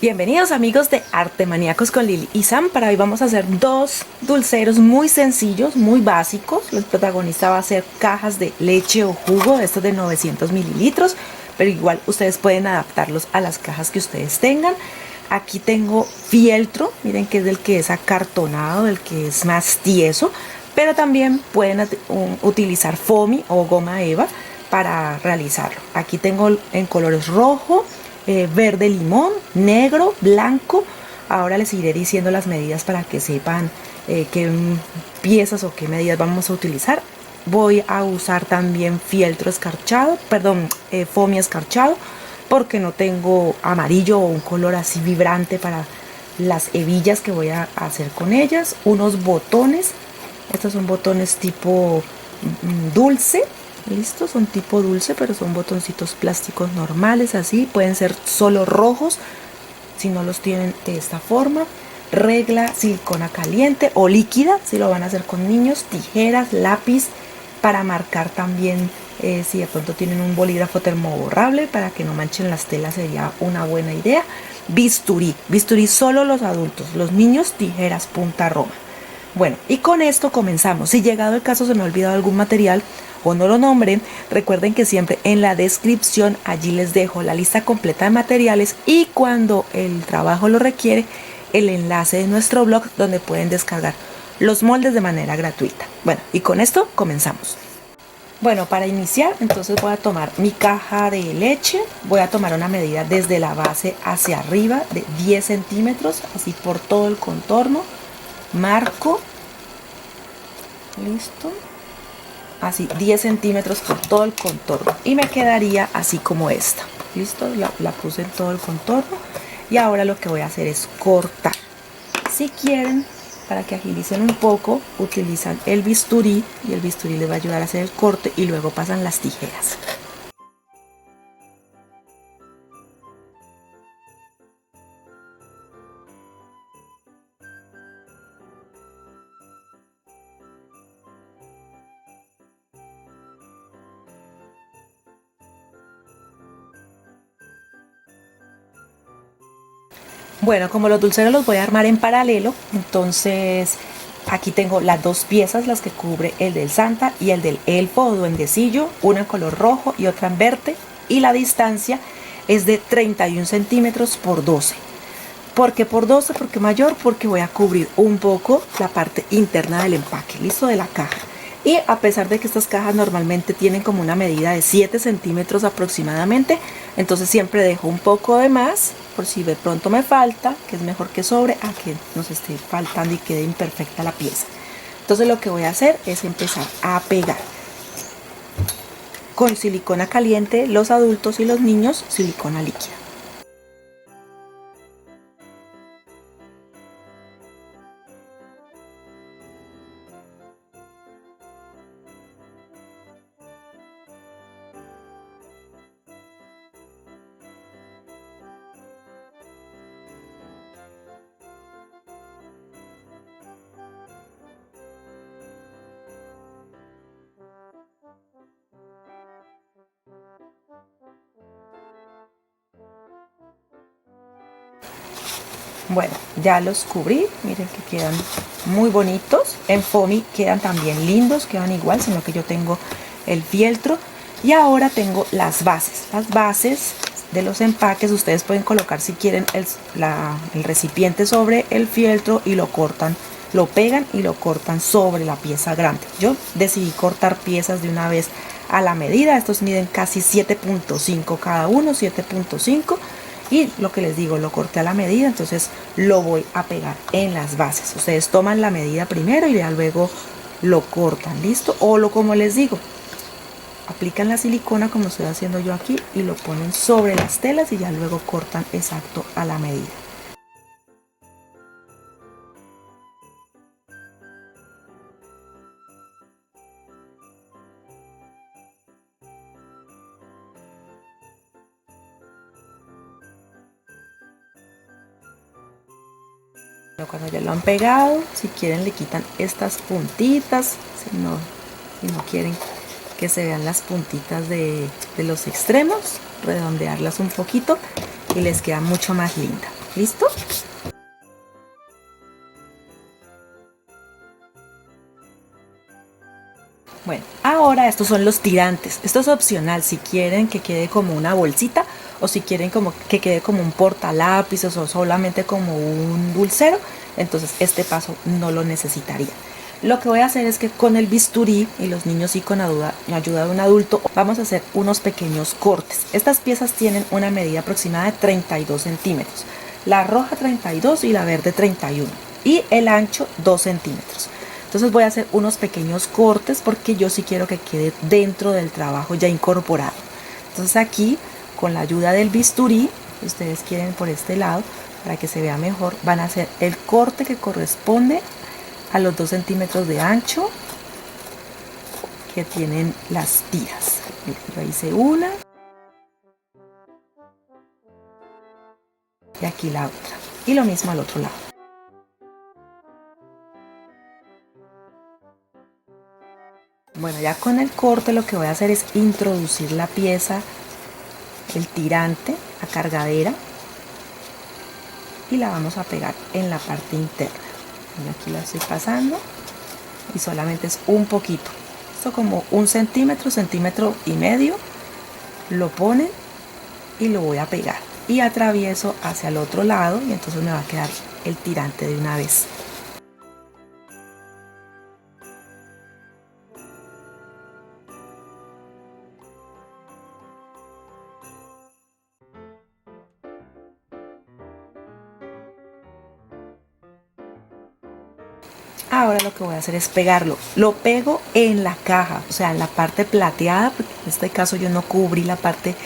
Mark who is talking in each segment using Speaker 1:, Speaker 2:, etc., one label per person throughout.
Speaker 1: Bienvenidos amigos de Arte Maníacos con Lili y Sam. Para hoy vamos a hacer dos dulceros muy sencillos, muy básicos. El protagonista va a ser cajas de leche o jugo, estos de 900 mililitros, pero igual ustedes pueden adaptarlos a las cajas que ustedes tengan. Aquí tengo fieltro, miren que es del que es acartonado, del que es más tieso, pero también pueden utilizar foamy o goma eva para realizarlo. Aquí tengo en colores rojo, verde limón, negro, blanco. Ahora les iré diciendo las medidas para que sepan qué piezas o qué medidas vamos a utilizar. Voy a usar también fieltro escarchado, perdón, foamy escarchado, porque no tengo amarillo o un color así vibrante para las hebillas que voy a hacer con ellas. Unos botones, estos son botones tipo dulce. Listo, son tipo dulce, pero son botoncitos plásticos normales, así. Pueden ser solo rojos, si no los tienen de esta forma. Regla, silicona caliente o líquida, si lo van a hacer con niños. Tijeras, lápiz, para marcar también, si de pronto tienen un bolígrafo termoborrable, para que no manchen las telas, sería una buena idea. Bisturí, bisturí solo los adultos, los niños, tijeras punta roma. Bueno, y con esto comenzamos. Si llegado el caso se me ha olvidado algún material o no lo nombren, recuerden que siempre en la descripción allí les dejo la lista completa de materiales y cuando el trabajo lo requiere, el enlace de nuestro blog donde pueden descargar los moldes de manera gratuita. Bueno, y con esto comenzamos. Bueno, para iniciar entonces voy a tomar mi caja de leche, voy a tomar una medida desde la base hacia arriba de 10 centímetros, así por todo el contorno. Marco, listo, así 10 centímetros por todo el contorno y me quedaría así como esta. Listo, la puse en todo el contorno y ahora lo que voy a hacer es cortar. Si quieren, para que agilicen un poco, utilizan el bisturí y el bisturí les va a ayudar a hacer el corte y luego pasan las tijeras. Bueno, como los dulceros los voy a armar en paralelo, entonces aquí tengo las dos piezas, las que cubre el del Santa y el del elfo o duendecillo, una en color rojo y otra en verde, y la distancia es de 31 centímetros por 12. ¿Por qué por 12? Porque mayor, porque voy a cubrir un poco la parte interna del empaque, listo, de la caja. Y a pesar de que estas cajas normalmente tienen como una medida de 7 centímetros aproximadamente, entonces siempre dejo un poco de más por si de pronto me falta, que es mejor que sobre a que nos esté faltando y quede imperfecta la pieza. Entonces lo que voy a hacer es empezar a pegar con silicona caliente los adultos y los niños silicona líquida. Bueno, ya los cubrí, miren que quedan muy bonitos. En foamy quedan también lindos, quedan igual, sino que yo tengo el fieltro. Y ahora tengo las bases. Las bases de los empaques, ustedes pueden colocar si quieren el recipiente sobre el fieltro y lo cortan, lo pegan y lo cortan sobre la pieza grande. Yo decidí cortar piezas de una vez a la medida. Estos miden casi 7.5 cada uno, 7.5. Y lo que les digo, lo corté a la medida, entonces lo voy a pegar en las bases. Ustedes toman la medida primero y ya luego lo cortan, ¿listo? O como les digo, aplican la silicona como estoy haciendo yo aquí y lo ponen sobre las telas y ya luego cortan exacto a la medida. Cuando ya lo han pegado, si quieren le quitan estas puntitas, si no quieren que se vean las puntitas de los extremos, redondearlas un poquito y les queda mucho más linda. ¿Listo? Bueno, ahora estos son los tirantes. Esto es opcional si quieren que quede como una bolsita o si quieren como que quede como un portalápices o solamente como un dulcero. Entonces este paso no lo necesitaría. Lo que voy a hacer es que con el bisturí, y los niños sí con ayuda de un adulto, vamos a hacer unos pequeños cortes. Estas piezas tienen una medida aproximada de 32 centímetros. La roja 32 y la verde 31. Y el ancho 2 centímetros. Entonces voy a hacer unos pequeños cortes porque yo sí quiero que quede dentro del trabajo ya incorporado. Entonces aquí, con la ayuda del bisturí, si ustedes quieren por este lado, para que se vea mejor, van a hacer el corte que corresponde a los 2 centímetros de ancho que tienen las tiras. Yo hice una y aquí la otra. Y lo mismo al otro lado. Bueno, ya con el corte lo que voy a hacer es introducir la pieza, el tirante, la cargadera, y la vamos a pegar en la parte interna. Yo aquí la estoy pasando y solamente es un poquito. Esto como un centímetro, centímetro y medio. Lo ponen y lo voy a pegar. Y atravieso hacia el otro lado y entonces me va a quedar el tirante de una vez. Ahora lo que voy a hacer es pegarlo. Lo pego en la caja, o sea, en la parte plateada, porque en este caso yo no cubrí la parte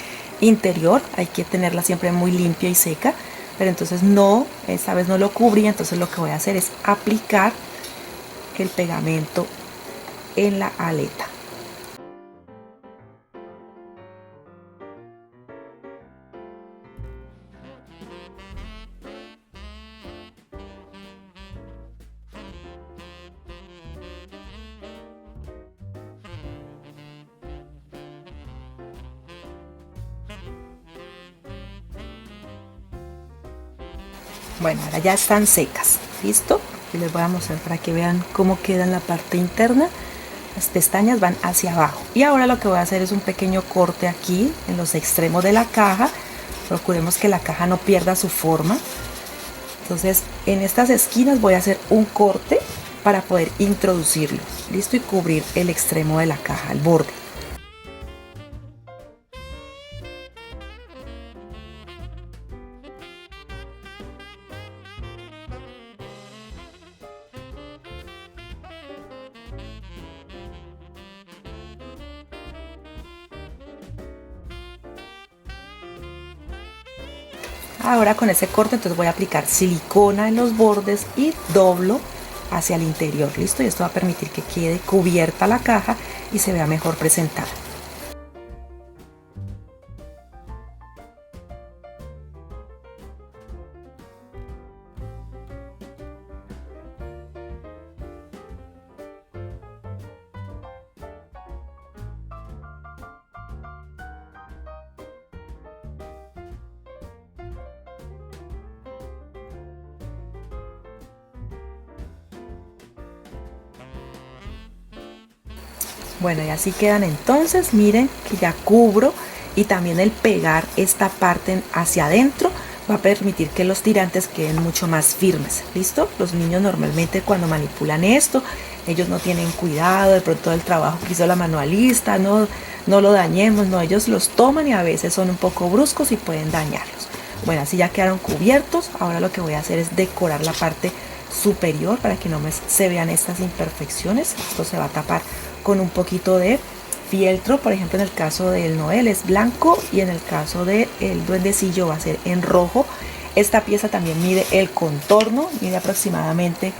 Speaker 1: interior. Hay que tenerla siempre muy limpia y seca, pero entonces no, esta vez no lo cubrí. Entonces lo que voy a hacer es aplicar el pegamento en la aleta. Bueno, ahora ya están secas, ¿listo? Y les voy a mostrar para que vean cómo queda en la parte interna. Las pestañas van hacia abajo. Y ahora lo que voy a hacer es un pequeño corte aquí en los extremos de la caja. Procuremos que la caja no pierda su forma. Entonces en estas esquinas voy a hacer un corte para poder introducirlo. ¿Listo? Y cubrir el extremo de la caja, el borde. Ahora con ese corte entonces voy a aplicar silicona en los bordes y doblo hacia el interior. ¿Listo? Y esto va a permitir que quede cubierta la caja y se vea mejor presentada. Bueno, y así quedan entonces. Miren que ya cubro, y también el pegar esta parte hacia adentro va a permitir que los tirantes queden mucho más firmes. ¿Listo? Los niños normalmente cuando manipulan esto, ellos no tienen cuidado, de pronto del trabajo que hizo la manualista, no lo dañemos, no, ellos los toman y a veces son un poco bruscos y pueden dañarlos. Bueno, así ya quedaron cubiertos. Ahora lo que voy a hacer es decorar la parte superior para que no se vean estas imperfecciones. Esto se va a tapar con un poquito de fieltro. Por ejemplo, en el caso del Noel es blanco y en el caso del duendecillo va a ser en rojo. Esta pieza también mide el contorno, mide aproximadamente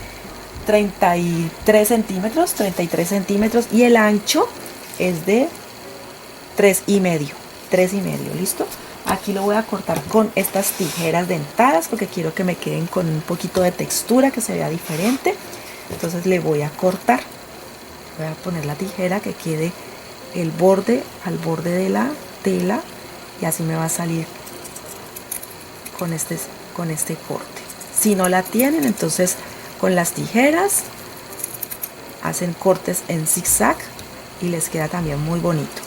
Speaker 1: 33 centímetros y el ancho es de 3,5, ¿listo? Aquí lo voy a cortar con estas tijeras dentadas porque quiero que me queden con un poquito de textura, que se vea diferente. Entonces le voy a cortar. Voy a poner la tijera que quede el borde al borde de la tela y así me va a salir con este con este corte. Si no la tienen, entonces con las tijeras hacen cortes en zigzag y les queda también muy bonito.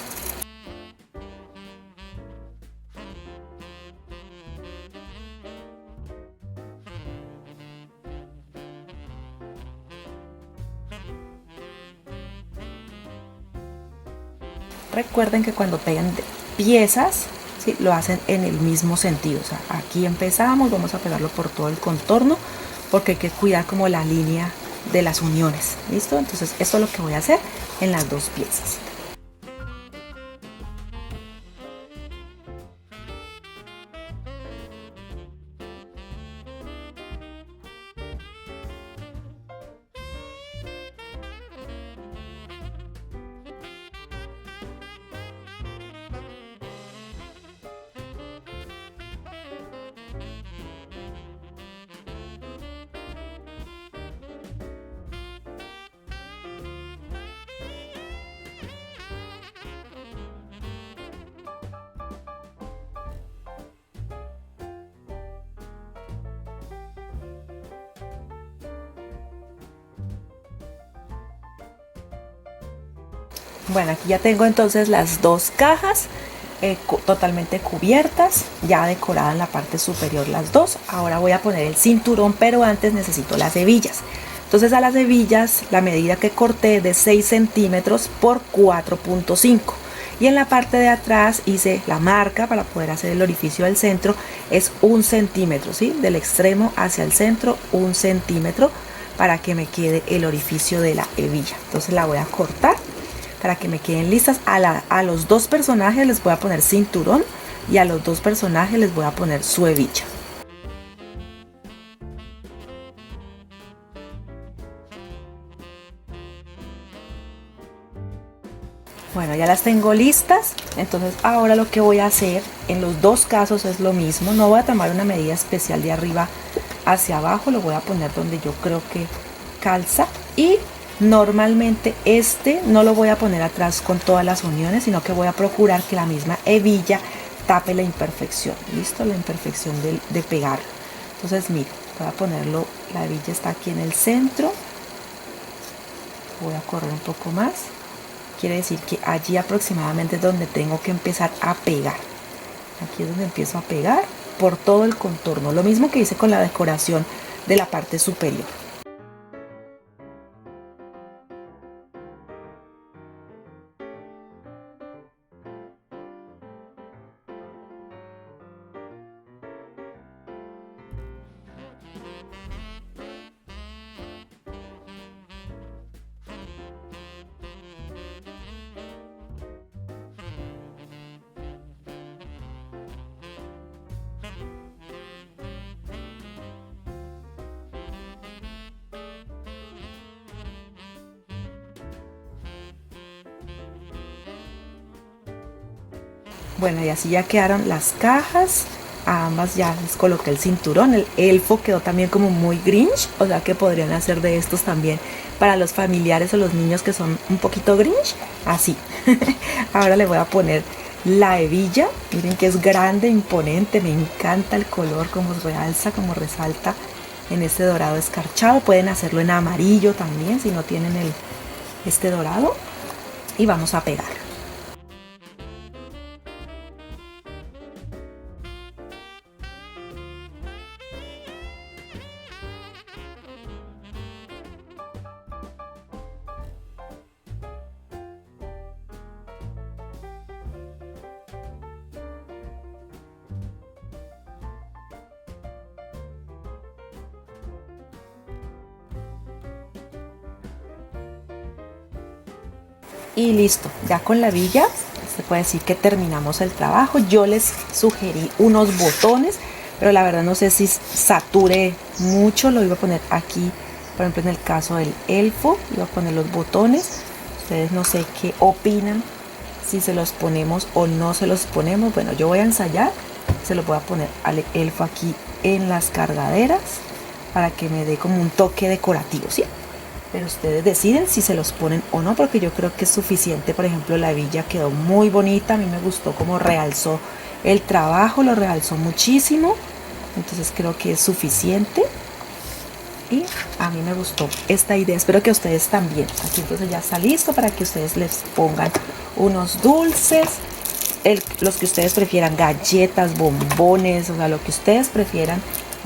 Speaker 1: Recuerden que cuando pegan piezas, ¿sí?, lo hacen en el mismo sentido. O sea, aquí empezamos, vamos a pegarlo por todo el contorno porque hay que cuidar como la línea de las uniones. ¿Listo? Entonces esto es lo que voy a hacer en las dos piezas. Bueno, aquí ya tengo entonces las dos cajas totalmente cubiertas, ya decoradas en la parte superior las dos. Ahora voy a poner el cinturón, pero antes necesito las hebillas. Entonces a las hebillas la medida que corté es de 6 centímetros por 4.5. Y en la parte de atrás hice la marca para poder hacer el orificio del centro, es 1 centímetro, ¿sí? Del extremo hacia el centro 1 centímetro para que me quede el orificio de la hebilla. Entonces la voy a cortar para que me queden listas. A los dos personajes les voy a poner cinturón y a los dos personajes les voy a poner su hebilla. Bueno, ya las tengo listas. Entonces ahora lo que voy a hacer en los dos casos es lo mismo. No voy a tomar una medida especial de arriba hacia abajo, lo voy a poner donde yo creo que calza. Y normalmente este no lo voy a poner atrás con todas las uniones, sino que voy a procurar que la misma hebilla tape la imperfección. ¿Listo? La imperfección de pegar. Entonces mire, voy a ponerlo, la hebilla está aquí en el centro. Voy a correr un poco más. Quiere decir que allí aproximadamente es donde tengo que empezar a pegar. Aquí es donde empiezo a pegar por todo el contorno. Lo mismo que hice con la decoración de la parte superior. Bueno, y así ya quedaron las cajas. A ambas ya les coloqué el cinturón. El elfo quedó también como muy Grinch, o sea que podrían hacer de estos también para los familiares o los niños que son un poquito Grinch, así. Ahora le voy a poner la hebilla. Miren que es grande, imponente, me encanta el color, como realza, como resalta en este dorado escarchado. Pueden hacerlo en amarillo también si no tienen este dorado. Y vamos a pegar. Y listo, ya con la hebilla se puede decir que terminamos el trabajo. Yo les sugerí unos botones, pero la verdad no sé si sature mucho. Lo iba a poner aquí, por ejemplo en el caso del elfo, iba a poner los botones. Ustedes no sé qué opinan, si se los ponemos o no se los ponemos. Bueno, yo voy a ensayar, se los voy a poner al elfo aquí en las cargaderas para que me dé como un toque decorativo, ¿sí? Pero ustedes deciden si se los ponen o no, porque yo creo que es suficiente. Por ejemplo, la hebilla quedó muy bonita, a mí me gustó cómo realzó el trabajo, lo realzó muchísimo. entonces creo que es suficiente. Y a mí me gustó esta idea, espero que ustedes también. Aquí entonces ya está listo para que ustedes les pongan unos dulces, los que ustedes prefieran, galletas, bombones, o sea, lo que ustedes prefieran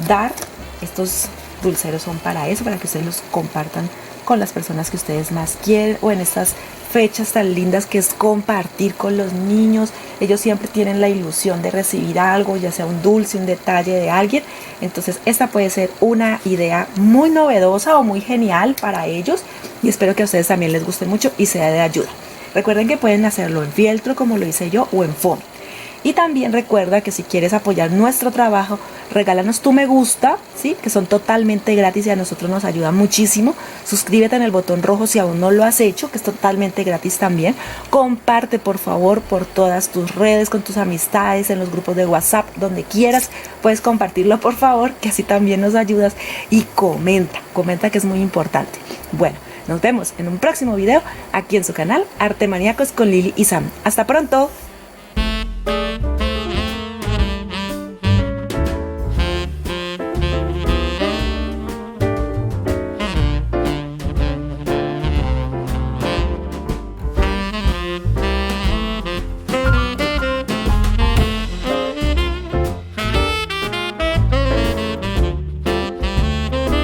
Speaker 1: dar. Estos dulceros son para eso, para que ustedes los compartan con las personas que ustedes más quieren, o en estas fechas tan lindas que es compartir con los niños. Ellos siempre tienen la ilusión de recibir algo, ya sea un dulce, un detalle de alguien. Entonces esta puede ser una idea muy novedosa o muy genial para ellos, y espero que a ustedes también les guste mucho y sea de ayuda. Recuerden que pueden hacerlo en fieltro como lo hice yo, o en foamy. Y también recuerda que si quieres apoyar nuestro trabajo, regálanos tu me gusta, ¿sí? Que son totalmente gratis y a nosotros nos ayuda muchísimo. Suscríbete en el botón rojo si aún no lo has hecho, que es totalmente gratis también. Comparte por favor por todas tus redes, con tus amistades, en los grupos de WhatsApp, donde quieras. Puedes compartirlo por favor, que así también nos ayudas. Y comenta que es muy importante. Bueno, nos vemos en un próximo video aquí en su canal Arte Maníacos con Lili y Sam. Hasta pronto.